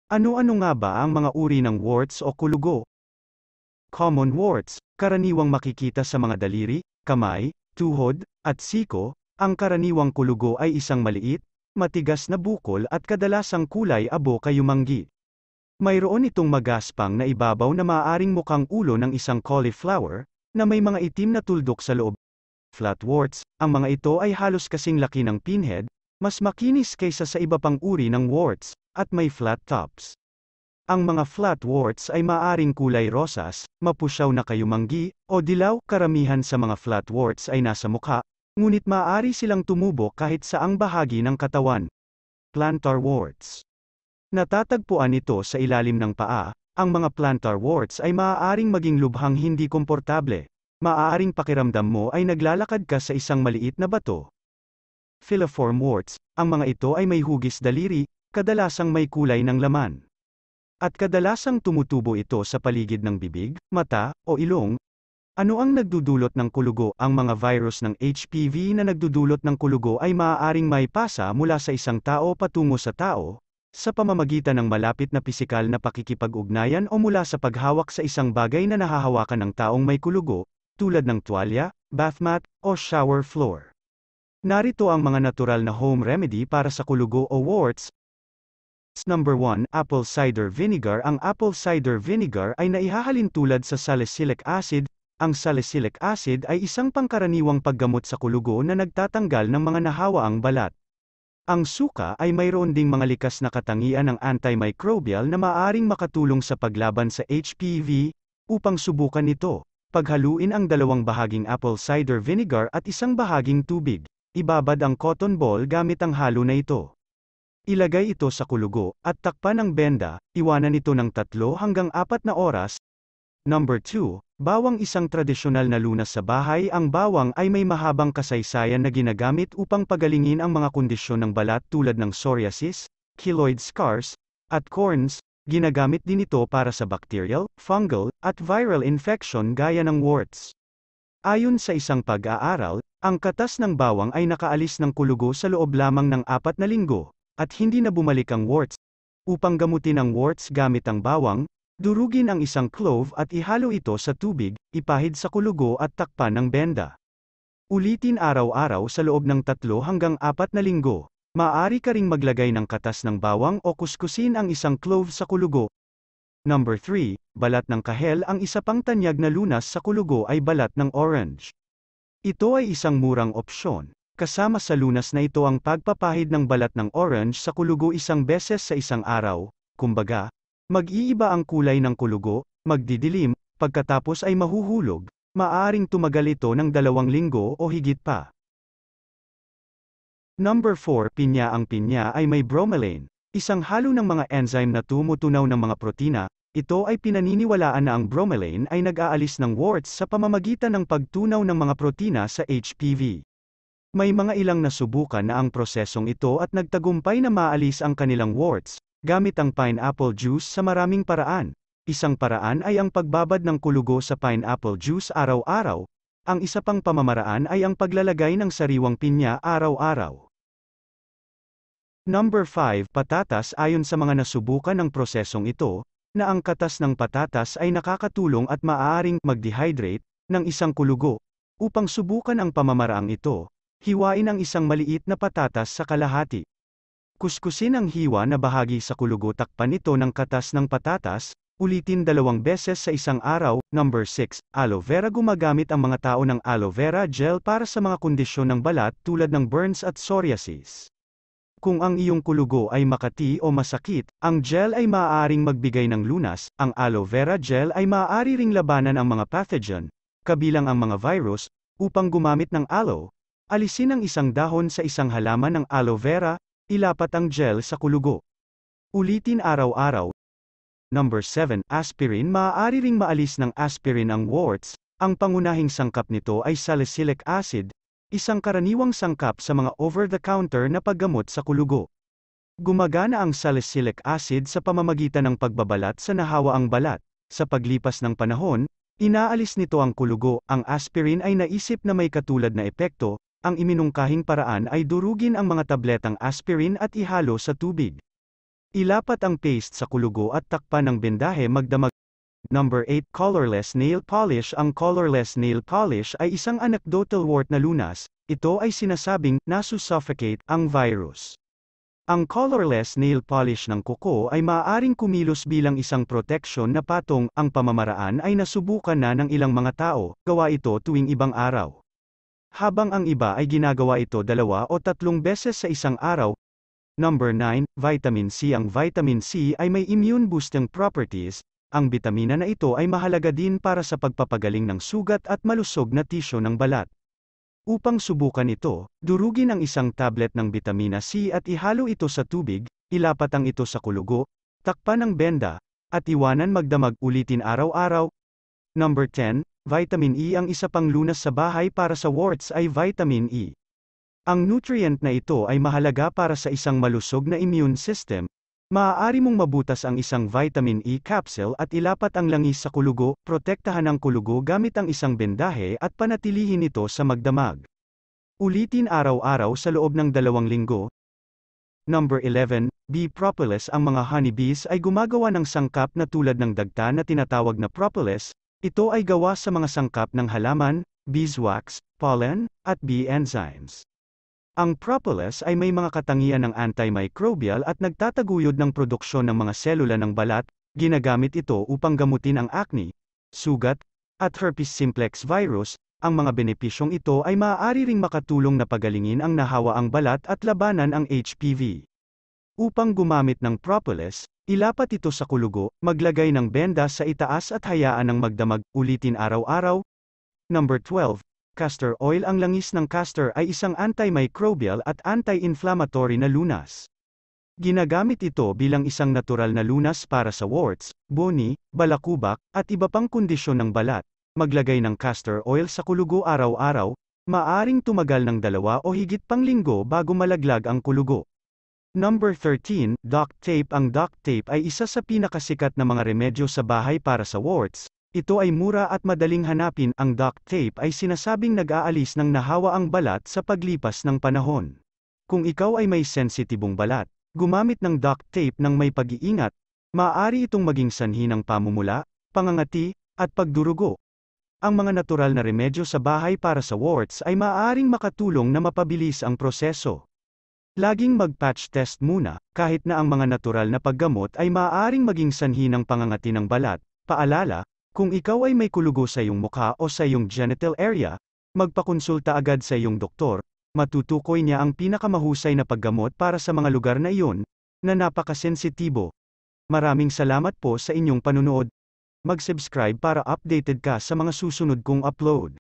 Ano-ano nga ba ang mga uri ng warts o kulugo? Common warts, karaniwang makikita sa mga daliri, kamay, tuhod, at siko. Ang karaniwang kulugo ay isang maliit, matigas na bukol at kadalasang kulay abo kayumanggi. Mayroon itong magaspang na ibabaw na maaaring mukhang ulo ng isang cauliflower, na may mga itim na tuldok sa loob. Flat warts, ang mga ito ay halos kasing laki ng pinhead, mas makinis kaysa sa iba pang uri ng warts, at may flat tops. Ang mga flat warts ay maaaring kulay rosas, mapusyaw na kayumanggi, o dilaw. Karamihan sa mga flat warts ay nasa mukha, ngunit maaari silang tumubo kahit saang bahagi ng katawan. Plantar warts. Natatagpuan ito sa ilalim ng paa. Ang mga plantar warts ay maaaring maging lubhang hindi komportable. Maaaring pakiramdam mo ay naglalakad ka sa isang maliit na bato. Filiform warts, ang mga ito ay may hugis daliri, kadalasang may kulay ng laman. At kadalasang tumutubo ito sa paligid ng bibig, mata, o ilong. Ano ang nagdudulot ng kulugo? Ang mga virus ng HPV na nagdudulot ng kulugo ay maaaring maipasa mula sa isang tao patungo sa tao, sa pamamagitan ng malapit na pisikal na pakikipag-ugnayan o mula sa paghawak sa isang bagay na nahahawakan ng taong may kulugo, tulad ng tuwalya, bath mat, o shower floor. Narito ang mga natural na home remedy para sa kulugo o warts. Number 1, apple cider vinegar. Ang apple cider vinegar ay naihahalin tulad sa salicylic acid. Ang salicylic acid ay isang pangkaraniwang paggamot sa kulugo na nagtatanggal ng mga nahawaang balat. Ang suka ay mayroon ding mga likas na katangian ng antimicrobial na maaaring makatulong sa paglaban sa HPV. Upang subukan ito, paghaluin ang 2 bahaging apple cider vinegar at 1 bahaging tubig. Ibabad ang cotton ball gamit ang halo na ito. Ilagay ito sa kulugo, at takpan ng benda. Iwanan ito ng 3 hanggang 4 na oras. Number 2, bawang. Isang tradisyonal na lunas sa bahay. Ang bawang ay may mahabang kasaysayan na ginagamit upang pagalingin ang mga kondisyon ng balat tulad ng psoriasis, keloid scars, at corns. Ginagamit din ito para sa bacterial, fungal, at viral infection gaya ng warts. Ayon sa isang pag-aaral, ang katas ng bawang ay nakaalis ng kulugo sa loob lamang ng 4 na linggo, at hindi na bumalik ang warts. Upang gamutin ang warts gamit ang bawang, durugin ang 1 clove at ihalo ito sa tubig, ipahid sa kulugo at takpan ng benda. Ulitin araw-araw sa loob ng 3 hanggang 4 na linggo. Maaari ka ring maglagay ng katas ng bawang o kuskusin ang 1 clove sa kulugo. Number 3, balat ng kahel. Ang isa pang tanyag na lunas sa kulugo ay balat ng orange. Ito ay isang murang opsyon. Kasama sa lunas na ito ang pagpapahid ng balat ng orange sa kulugo 1 beses sa isang araw. Kumbaga, mag-iiba ang kulay ng kulugo, magdidilim, pagkatapos ay mahuhulog. Maaaring tumagal ito ng 2 linggo o higit pa. Number 4, pinya. Ang pinya ay may bromelain, isang halo ng mga enzyme na tumutunaw ng mga protina. Ito ay pinaniniwalaan na ang bromelain ay nag-aalis ng warts sa pamamagitan ng pagtunaw ng mga protina sa HPV. May mga ilang nasubukan na ang prosesong ito at nagtagumpay na maalis ang kanilang warts, gamit ang pineapple juice sa maraming paraan. Isang paraan ay ang pagbabad ng kulugo sa pineapple juice araw-araw. Ang isa pang pamamaraan ay ang paglalagay ng sariwang pinya araw-araw. Number 5, patatas. Ayon sa mga nasubukan ng prosesong ito, na ang katas ng patatas ay nakakatulong at maaaring mag-dehydrate ng 1 kulugo. Upang subukan ang pamamaraang ito, hiwain ang 1 maliit na patatas sa kalahati. Kuskusin ang hiwa na bahagi sa kulugo. Takpan ito ng katas ng patatas. Ulitin 2 beses sa isang araw. Number 6, aloe vera. Gumagamit ang mga tao ng aloe vera gel para sa mga kondisyon ng balat tulad ng burns at psoriasis. Kung ang iyong kulugo ay makati o masakit, ang gel ay maaaring magbigay ng lunas. Ang aloe vera gel ay maaari ring labanan ang mga pathogen, kabilang ang mga virus. Upang gumamit ng aloe, alisin ang 1 dahon sa 1 halaman ng aloe vera, ilapat ang gel sa kulugo. Ulitin araw-araw. Number 7, aspirin. Maaari ring maalis ng aspirin ang warts. Ang pangunahing sangkap nito ay salicylic acid, isang karaniwang sangkap sa mga over-the-counter na paggamot sa kulugo. Gumagana ang salicylic acid sa pamamagitan ng pagbabalat sa nahawaang balat. Sa paglipas ng panahon, inaalis nito ang kulugo. Ang aspirin ay naisip na may katulad na epekto. Ang iminungkahing paraan ay durugin ang mga tabletang aspirin at ihalo sa tubig. Ilapat ang paste sa kulugo at takpan ng bendahe magdamag. Number 8. Colorless nail polish. Ang colorless nail polish ay isang anecdotal wart na lunas. Ito ay sinasabing nasusuffocate ang virus. Ang colorless nail polish ng kuko ay maaaring kumilos bilang isang proteksyon na patong. Ang pamamaraan ay nasubukan na ng ilang mga tao, gawa ito tuwing ibang araw. Habang ang iba ay ginagawa ito 2 o 3 beses sa isang araw. Number 9. Vitamin C. Ang vitamin C ay may immune-boosting properties. Ang bitamina na ito ay mahalaga din para sa pagpapagaling ng sugat at malusog na tisyo ng balat. Upang subukan ito, durugin ang isang tablet ng bitamina C at ihalo ito sa tubig, ilapat ang ito sa kulugo, takpan ng benda, at iwanan magdamag ulitin araw-araw. Number 10. Vitamin E. Ang isa pang lunas sa bahay para sa warts ay vitamin E. Ang nutrient na ito ay mahalaga para sa isang malusog na immune system. Maaari mong mabutas ang isang vitamin E capsule at ilapat ang langis sa kulugo, protektahan ang kulugo gamit ang isang bendahe at panatilihin ito sa magdamag. Ulitin araw-araw sa loob ng 2 linggo. Number 11. Bee propolis. Ang mga honeybees ay gumagawa ng sangkap na tulad ng dagta na tinatawag na propolis. Ito ay gawa sa mga sangkap ng halaman, beeswax, pollen, at bee enzymes. Ang propolis ay may mga katangian ng antimicrobial at nagtataguyod ng produksyon ng mga selula ng balat. Ginagamit ito upang gamutin ang acne, sugat, at herpes simplex virus. Ang mga benepisyong ito ay maaari ring makatulong na pagalingin ang nahawaang balat at labanan ang HPV. Upang gumamit ng propolis, ilapat ito sa kulugo, maglagay ng benda sa itaas at hayaan ng magdamag, ulitin araw-araw. Number 12. Castor oil. Ang langis ng castor ay isang antimicrobial at anti-inflammatory na lunas. Ginagamit ito bilang isang natural na lunas para sa warts, boni, balakubak, at iba pang kondisyon ng balat. Maglagay ng castor oil sa kulugo araw-araw, maaring tumagal ng 2 o higit pang linggo bago malaglag ang kulugo. Number 13. Duct tape. Ang duct tape ay isa sa pinakasikat na mga remedyo sa bahay para sa warts. Ito ay mura at madaling hanapin. Ang duct tape ay sinasabing nag-aalis ng nahawaang balat sa paglipas ng panahon. Kung ikaw ay may sensitibong balat, gumamit ng duct tape ng may pag-iingat. Maaari itong maging sanhi ng pamumula, pangangati, at pagdurugo. Ang mga natural na remedyo sa bahay para sa warts ay maaaring makatulong na mapabilis ang proseso. Laging mag-patch test muna, kahit na ang mga natural na paggamot ay maaaring maging sanhi ng pangangati ng balat. Paalala, kung ikaw ay may kulugo sa iyong mukha o sa iyong genital area, magpakonsulta agad sa iyong doktor. Matutukoy niya ang pinakamahusay na paggamot para sa mga lugar na iyon, na napakasensitibo. Maraming salamat po sa inyong panunood. Mag-subscribe para updated ka sa mga susunod kong upload.